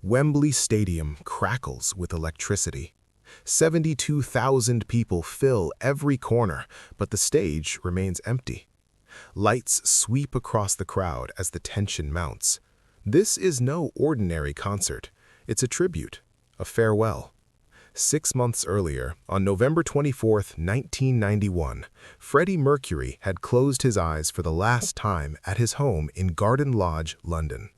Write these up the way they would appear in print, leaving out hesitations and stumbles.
Wembley Stadium crackles with electricity. 72,000 people fill every corner, but the stage remains empty. Lights sweep across the crowd as the tension mounts. This is no ordinary concert. It's a tribute, a farewell. 6 months earlier, on November 24, 1991, Freddie Mercury had closed his eyes for the last time at his home in Garden Lodge, London.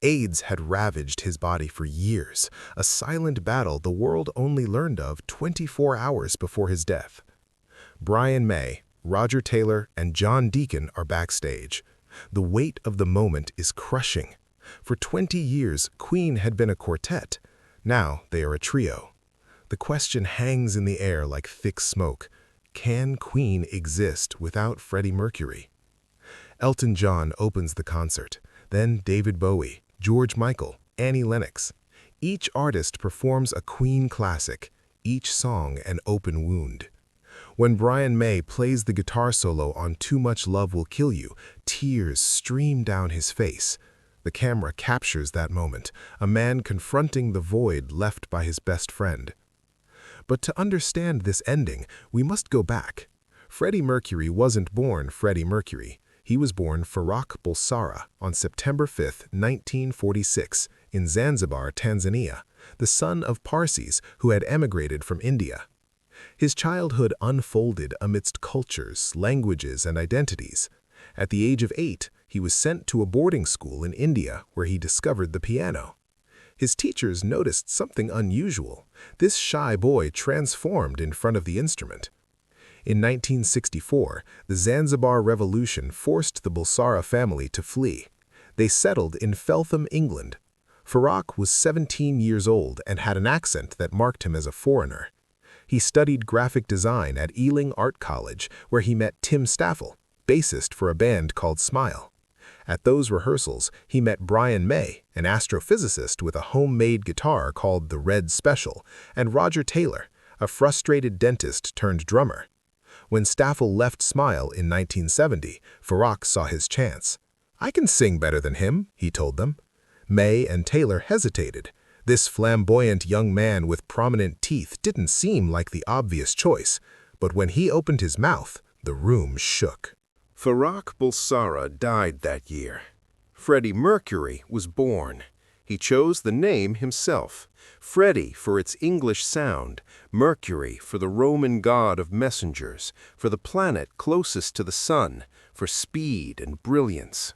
AIDS had ravaged his body for years, a silent battle the world only learned of 24 hours before his death. Brian May, Roger Taylor, and John Deacon are backstage. The weight of the moment is crushing. For 20 years, Queen had been a quartet. Now they are a trio. The question hangs in the air like thick smoke. Can Queen exist without Freddie Mercury? Elton John opens the concert, then David Bowie, George Michael, Annie Lennox. Each artist performs a Queen classic, each song an open wound. When Brian May plays the guitar solo on Too Much Love Will Kill You, tears stream down his face. The camera captures that moment, a man confronting the void left by his best friend. But to understand this ending, we must go back. Freddie Mercury wasn't born Freddie Mercury. He was born Farrokh Bulsara on September 5, 1946, in Zanzibar, Tanzania, the son of Parsis who had emigrated from India. His childhood unfolded amidst cultures, languages, and identities. At the age of 8, he was sent to a boarding school in India where he discovered the piano. His teachers noticed something unusual. This shy boy transformed in front of the instrument. In 1964, the Zanzibar Revolution forced the Bulsara family to flee. They settled in Feltham, England. Farrokh was 17 years old and had an accent that marked him as a foreigner. He studied graphic design at Ealing Art College, where he met Tim Staffel, bassist for a band called Smile. At those rehearsals, he met Brian May, an astrophysicist with a homemade guitar called the Red Special, and Roger Taylor, a frustrated dentist turned drummer. When Staffel left Smile in 1970, Farrokh saw his chance. "I can sing better than him," he told them. May and Taylor hesitated. This flamboyant young man with prominent teeth didn't seem like the obvious choice, but when he opened his mouth, the room shook. Farrokh Bulsara died that year. Freddie Mercury was born. He chose the name himself, Freddie for its English sound, Mercury for the Roman god of messengers, for the planet closest to the sun, for speed and brilliance.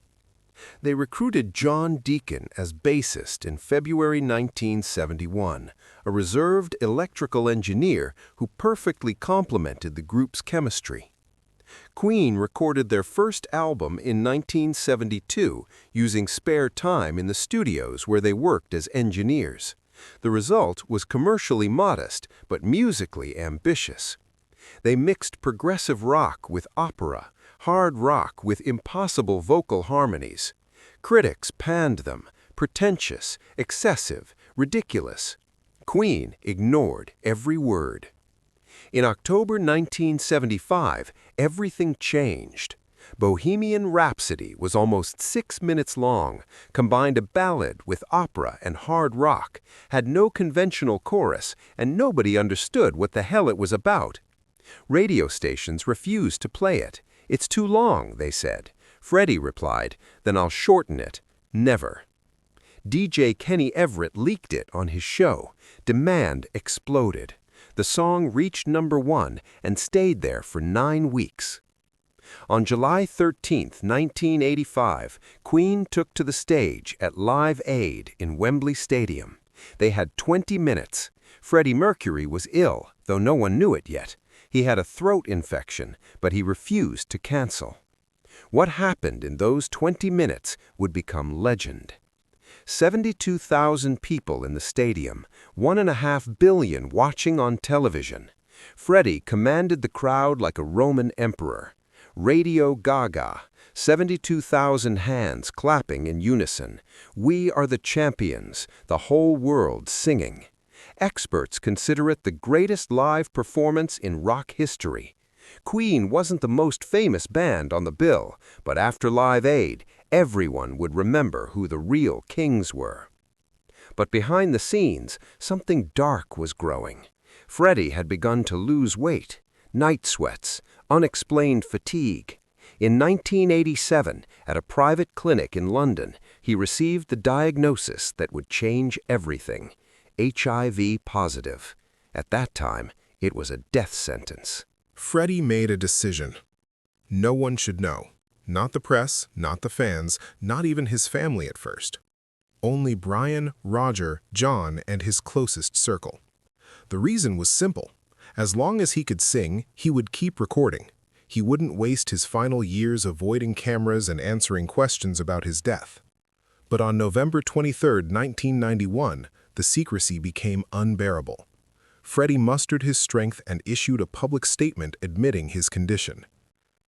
They recruited John Deacon as bassist in February 1971, a reserved electrical engineer who perfectly complemented the group's chemistry. Queen recorded their first album in 1972 using spare time in the studios where they worked as engineers. The result was commercially modest, but musically ambitious. They mixed progressive rock with opera, hard rock with impossible vocal harmonies. Critics panned them, pretentious, excessive, ridiculous. Queen ignored every word. In October 1975, everything changed. Bohemian Rhapsody was almost 6 minutes long, combined a ballad with opera and hard rock, had no conventional chorus, and nobody understood what the hell it was about. Radio stations refused to play it. "It's too long," they said. Freddie replied, "Then I'll shorten it." Never. DJ Kenny Everett leaked it on his show. Demand exploded. The song reached #1 and stayed there for 9 weeks. On July 13, 1985, Queen took to the stage at Live Aid in Wembley Stadium. They had 20 minutes. Freddie Mercury was ill, though no one knew it yet. He had a throat infection, but he refused to cancel. What happened in those 20 minutes would become legend. 72,000 people in the stadium, 1.5 billion watching on television. Freddie commanded the crowd like a Roman emperor. Radio Gaga, 72,000 hands clapping in unison. "We are the champions," the whole world singing. Experts consider it the greatest live performance in rock history. Queen wasn't the most famous band on the bill, but after Live Aid, everyone would remember who the real kings were. But behind the scenes, something dark was growing. Freddie had begun to lose weight, night sweats, unexplained fatigue. In 1987, at a private clinic in London, he received the diagnosis that would change everything: HIV positive. At that time, it was a death sentence. Freddie made a decision. No one should know. Not the press, not the fans, not even his family at first. Only Brian, Roger, John, and his closest circle. The reason was simple. As long as he could sing, he would keep recording. He wouldn't waste his final years avoiding cameras and answering questions about his death. But on November 23, 1991, the secrecy became unbearable. Freddie mustered his strength and issued a public statement admitting his condition.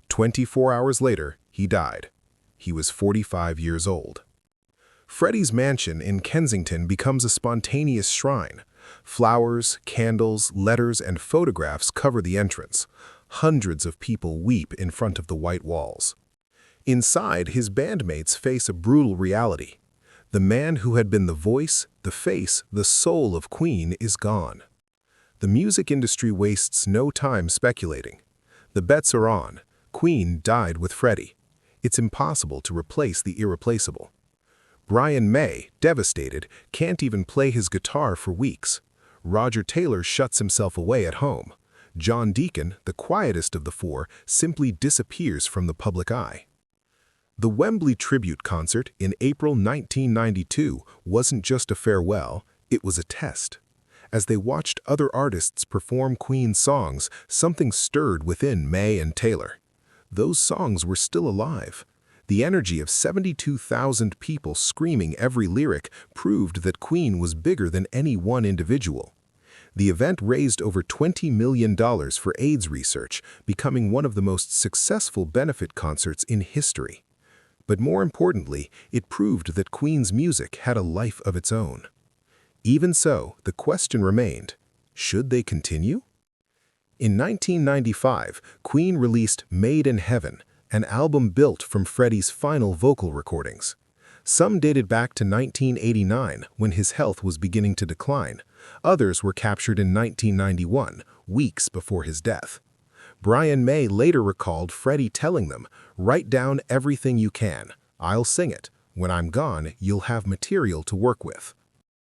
24 hours later, he died. He was 45 years old. Freddie's mansion in Kensington becomes a spontaneous shrine. Flowers, candles, letters, and photographs cover the entrance. Hundreds of people weep in front of the white walls. Inside, his bandmates face a brutal reality. The man who had been the voice, the face, the soul of Queen is gone. The music industry wastes no time speculating. The bets are on. Queen died with Freddie. It's impossible to replace the irreplaceable. Brian May, devastated, can't even play his guitar for weeks. Roger Taylor shuts himself away at home. John Deacon, the quietest of the four, simply disappears from the public eye. The Wembley tribute concert in April 1992 wasn't just a farewell, it was a test. As they watched other artists perform Queen's songs, something stirred within May and Taylor. Those songs were still alive. The energy of 72,000 people screaming every lyric proved that Queen was bigger than any one individual. The event raised over $20 million for AIDS research, becoming one of the most successful benefit concerts in history. But more importantly, it proved that Queen's music had a life of its own. Even so, the question remained, should they continue? In 1995, Queen released Made in Heaven, an album built from Freddie's final vocal recordings. Some dated back to 1989, when his health was beginning to decline. Others were captured in 1991, weeks before his death. Brian May later recalled Freddie telling them, "Write down everything you can. I'll sing it. When I'm gone, you'll have material to work with."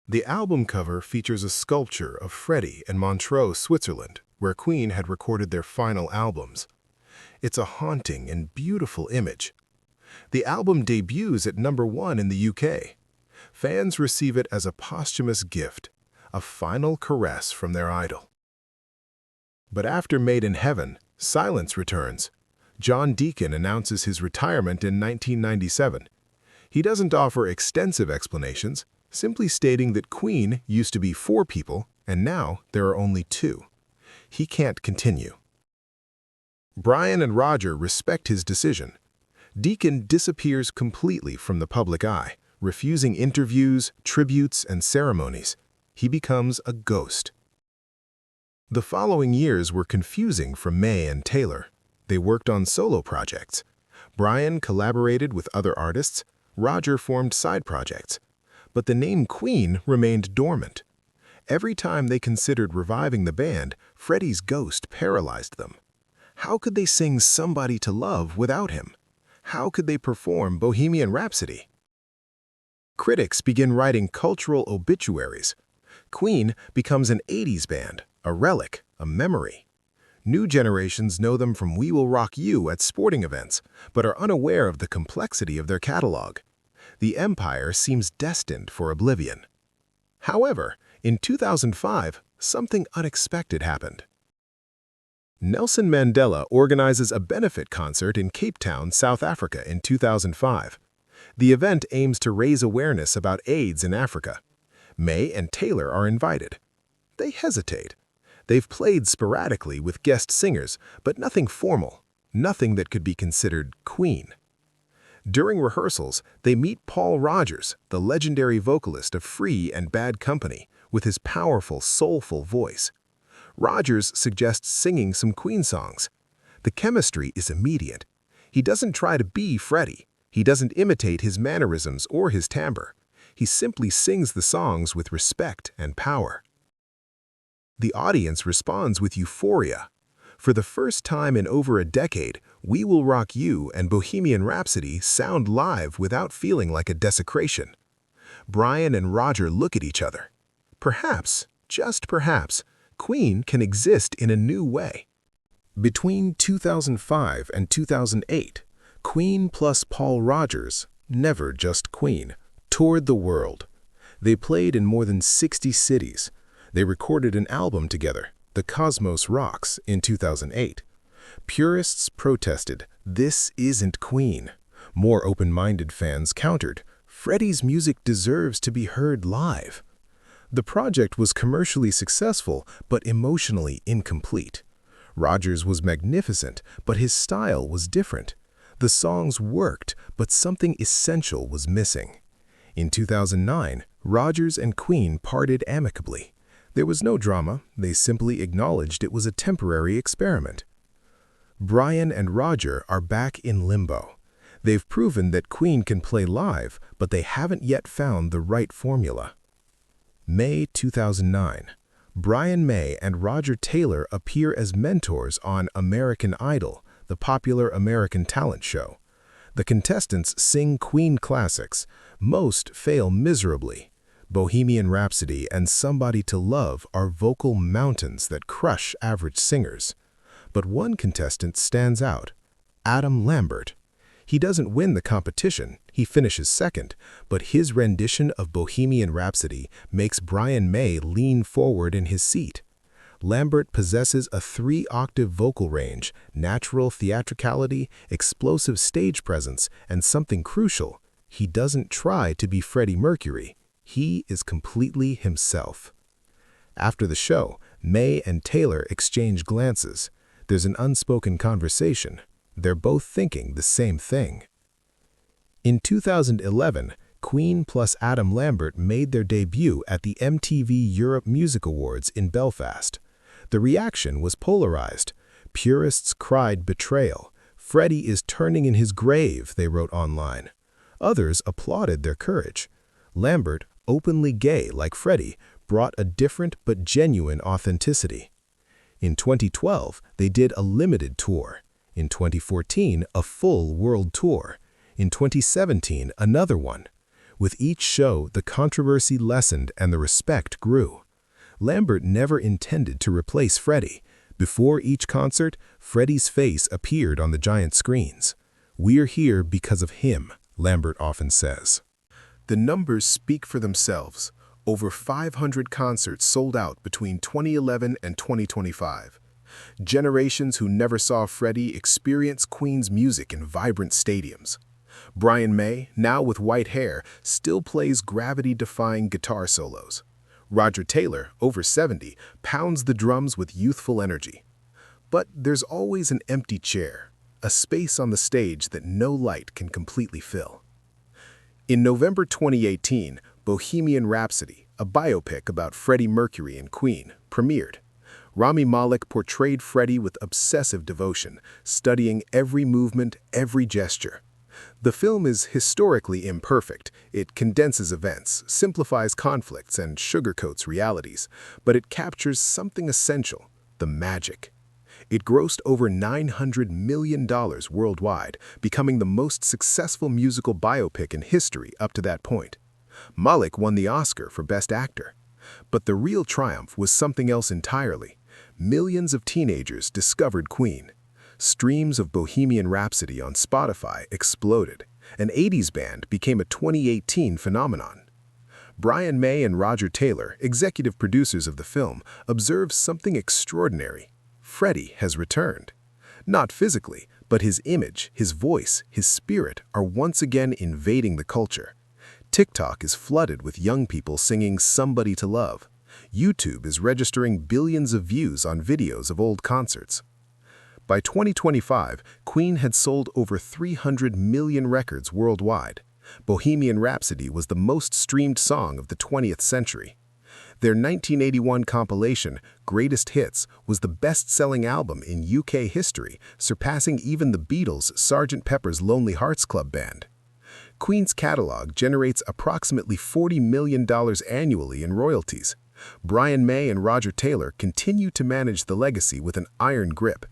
The album cover features a sculpture of Freddie in Montreux, Switzerland, where Queen had recorded their final albums. It's a haunting and beautiful image. The album debuts at #1 in the UK. Fans receive it as a posthumous gift, a final caress from their idol. But after Made in Heaven, silence returns. John Deacon announces his retirement in 1997. He doesn't offer extensive explanations, simply stating that Queen used to be 4 people and now there are only 2. He can't continue. Brian and Roger respect his decision. Deacon disappears completely from the public eye, refusing interviews, tributes, and ceremonies. He becomes a ghost. The following years were confusing for May and Taylor. They worked on solo projects. Brian collaborated with other artists. Roger formed side projects. But the name Queen remained dormant. Every time they considered reviving the band, Freddie's ghost paralyzed them. How could they sing Somebody to Love without him? How could they perform Bohemian Rhapsody? Critics begin writing cultural obituaries. Queen becomes an 80s band, a relic, a memory. New generations know them from We Will Rock You at sporting events, but are unaware of the complexity of their catalog. The empire seems destined for oblivion. However, in 2005, something unexpected happened. Nelson Mandela organizes a benefit concert in Cape Town, South Africa in 2005. The event aims to raise awareness about AIDS in Africa. May and Taylor are invited. They hesitate. They've played sporadically with guest singers, but nothing formal, nothing that could be considered Queen. During rehearsals, they meet Paul Rodgers, the legendary vocalist of Free and Bad Company, with his powerful, soulful voice. Rodgers suggests singing some Queen songs. The chemistry is immediate. He doesn't try to be Freddie. He doesn't imitate his mannerisms or his timbre. He simply sings the songs with respect and power. The audience responds with euphoria. For the first time in over a decade, We Will Rock You and Bohemian Rhapsody sound live without feeling like a desecration. Brian and Roger look at each other. Perhaps, just perhaps, Queen can exist in a new way. Between 2005 and 2008, Queen plus Paul Rodgers, never just Queen, toured the world. They played in more than 60 cities. They recorded an album together, The Cosmos Rocks, in 2008. Purists protested, "This isn't Queen." More open-minded fans countered, "Freddie's music deserves to be heard live." The project was commercially successful, but emotionally incomplete. Rodgers was magnificent, but his style was different. The songs worked, but something essential was missing. In 2009, Rodgers and Queen parted amicably. There was no drama, they simply acknowledged it was a temporary experiment. Brian and Roger are back in limbo. They've proven that Queen can play live, but they haven't yet found the right formula. May 2009. Brian May and Roger Taylor appear as mentors on American Idol, the popular American talent show. The contestants sing Queen classics. Most fail miserably. Bohemian Rhapsody and Somebody to Love are vocal mountains that crush average singers. But one contestant stands out, Adam Lambert. He doesn't win the competition, he finishes second, but his rendition of Bohemian Rhapsody makes Brian May lean forward in his seat. Lambert possesses a 3-octave vocal range, natural theatricality, explosive stage presence, and something crucial, he doesn't try to be Freddie Mercury. He is completely himself. After the show, May and Taylor exchange glances. There's an unspoken conversation. They're both thinking the same thing. In 2011, Queen plus Adam Lambert made their debut at the MTV Europe Music Awards in Belfast. The reaction was polarized. Purists cried betrayal. "Freddie is turning in his grave," they wrote online. Others applauded their courage. Lambert, openly gay like Freddie, brought a different but genuine authenticity. In 2012, they did a limited tour. In 2014, a full world tour. In 2017, another one. With each show, the controversy lessened and the respect grew. Lambert never intended to replace Freddie. Before each concert, Freddie's face appeared on the giant screens. "We're here because of him," Lambert often says. The numbers speak for themselves. Over 500 concerts sold out between 2011 and 2025. Generations who never saw Freddie experience Queen's music in vibrant stadiums. Brian May, now with white hair, still plays gravity-defying guitar solos. Roger Taylor, over 70, pounds the drums with youthful energy. But there's always an empty chair, a space on the stage that no light can completely fill. In November 2018, Bohemian Rhapsody, a biopic about Freddie Mercury and Queen, premiered. Rami Malek portrayed Freddie with obsessive devotion, studying every movement, every gesture. The film is historically imperfect. It condenses events, simplifies conflicts, and sugarcoats realities, but it captures something essential, the magic. It grossed over $900 million worldwide, becoming the most successful musical biopic in history up to that point. Malek won the Oscar for Best Actor. But the real triumph was something else entirely. Millions of teenagers discovered Queen. Streams of Bohemian Rhapsody on Spotify exploded. An 80s band became a 2018 phenomenon. Brian May and Roger Taylor, executive producers of the film, observed something extraordinary. Freddie has returned. Not physically, but his image, his voice, his spirit are once again invading the culture. TikTok is flooded with young people singing Somebody to Love. YouTube is registering billions of views on videos of old concerts. By 2025, Queen had sold over 300 million records worldwide. Bohemian Rhapsody was the most streamed song of the 20th century. Their 1981 compilation, Greatest Hits, was the best-selling album in UK history, surpassing even the Beatles' Sgt. Pepper's Lonely Hearts Club Band. Queen's catalog generates approximately $40 million annually in royalties. Brian May and Roger Taylor continue to manage the legacy with an iron grip.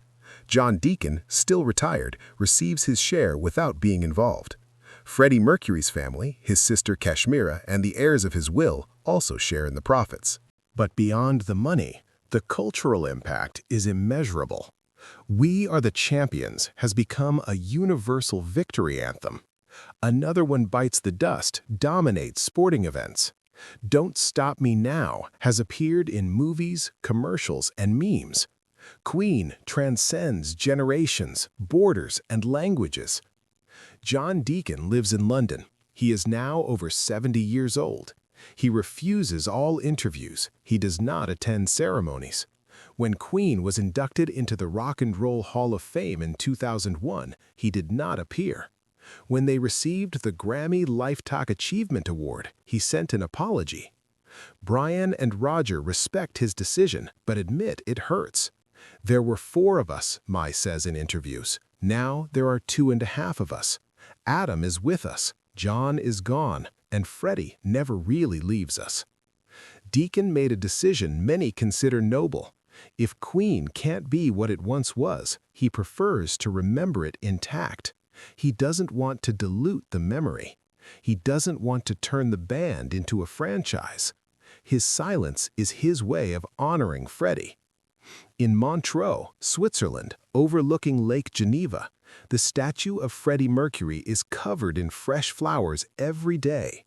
John Deacon, still retired, receives his share without being involved. Freddie Mercury's family, his sister Kashmira, and the heirs of his will also share in the profits. But beyond the money, the cultural impact is immeasurable. "We Are the Champions" has become a universal victory anthem. "Another One Bites the Dust" dominates sporting events. "Don't Stop Me Now" has appeared in movies, commercials, and memes. Queen transcends generations, borders, and languages. John Deacon lives in London. He is now over 70 years old. He refuses all interviews. He does not attend ceremonies. When Queen was inducted into the Rock and Roll Hall of Fame in 2001, he did not appear. When they received the Grammy Lifetime Achievement Award, he sent an apology. Brian and Roger respect his decision, but admit it hurts. "There were 4 of us," Mai says in interviews. "Now there are 2.5 of us. Adam is with us, John is gone, and Freddie never really leaves us." Deacon made a decision many consider noble. If Queen can't be what it once was, he prefers to remember it intact. He doesn't want to dilute the memory. He doesn't want to turn the band into a franchise. His silence is his way of honoring Freddie. In Montreux, Switzerland, overlooking Lake Geneva, the statue of Freddie Mercury is covered in fresh flowers every day.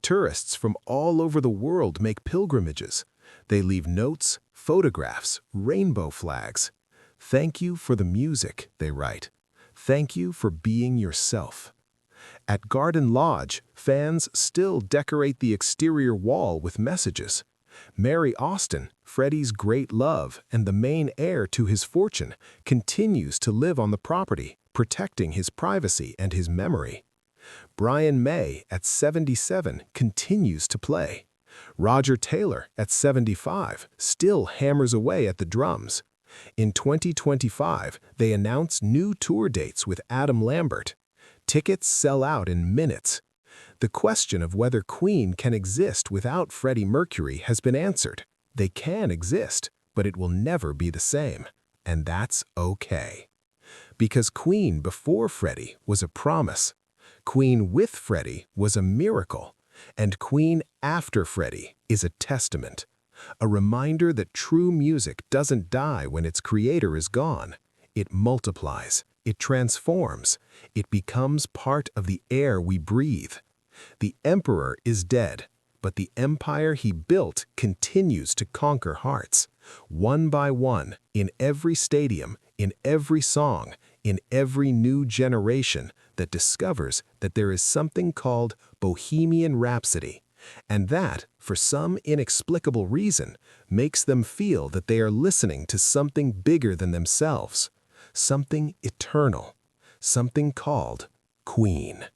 Tourists from all over the world make pilgrimages. They leave notes, photographs, rainbow flags. "Thank you for the music," they write. "Thank you for being yourself." At Garden Lodge, fans still decorate the exterior wall with messages. Mary Austin, Freddie's great love and the main heir to his fortune, continues to live on the property, protecting his privacy and his memory. Brian May, at 77, continues to play. Roger Taylor, at 75, still hammers away at the drums. In 2025, they announce new tour dates with Adam Lambert. Tickets sell out in minutes. The question of whether Queen can exist without Freddie Mercury has been answered. They can exist, but it will never be the same. And that's okay. Because Queen before Freddie was a promise. Queen with Freddie was a miracle. And Queen after Freddie is a testament. A reminder that true music doesn't die when its creator is gone. It multiplies. It transforms. It becomes part of the air we breathe. The emperor is dead, but the empire he built continues to conquer hearts. One by one, in every stadium, in every song, in every new generation that discovers that there is something called Bohemian Rhapsody, and that, for some inexplicable reason, makes them feel that they are listening to something bigger than themselves, something eternal, something called Queen.